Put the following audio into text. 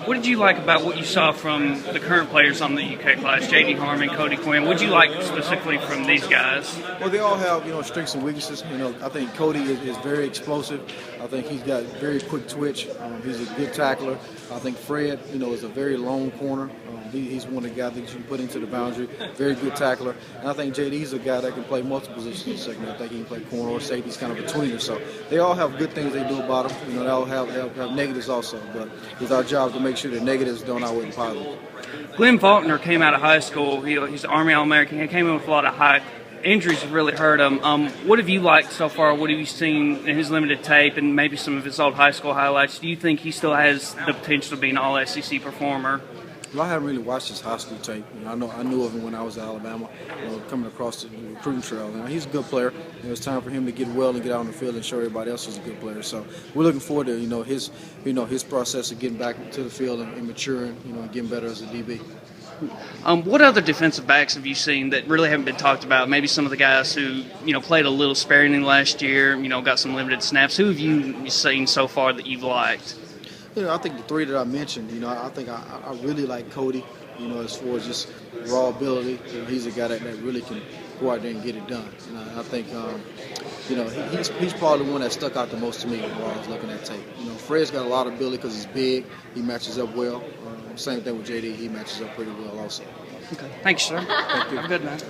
What did you like about what you saw from the current players on the UK class, J.D. Harmon, Cody Quinn? What did you like specifically from these guys? Well, they all have strengths and weaknesses. I think Cody is very explosive. I think he's got very quick twitch. He's a good tackler. I think Fred, is a very long corner. He's one of the guys that you can put into the boundary. Very good tackler. And I think JD's a guy that can play multiple positions in the second. I think he can play corner or safety. He's kind of a tweener. So they all have good things they do about them. They all have negatives also. But it's our job to make sure the negatives don't outweigh the positives. Glenn Faulkner came out of high school. He's an Army All-American. He came in with a lot of high injuries have really hurt him. What have you liked so far? What have you seen in his limited tape and maybe some of his old high school highlights? Do you think he still has the potential to be an All-SEC performer? Well, I haven't really watched his high school tape. I knew of him when I was at Alabama, coming across the recruiting trail. He's a good player. It's time for him to get well and get out on the field and show everybody else he's a good player. So we're looking forward to his process of getting back to the field and maturing, and getting better as a DB. What other defensive backs have you seen that really haven't been talked about? Maybe some of the guys who played a little sparingly last year, got some limited snaps. Who have you seen so far that you've liked? I think the three that I mentioned, I think I really like Cody, as far as just raw ability. He's a guy that really can go out there and get it done. And I think, he's probably the one that stuck out the most to me while I was looking at tape. Fred's got a lot of ability because he's big. He matches up well. Same thing with JD. He matches up pretty well also. Okay. Thanks, sir. Thank you. Have a good night.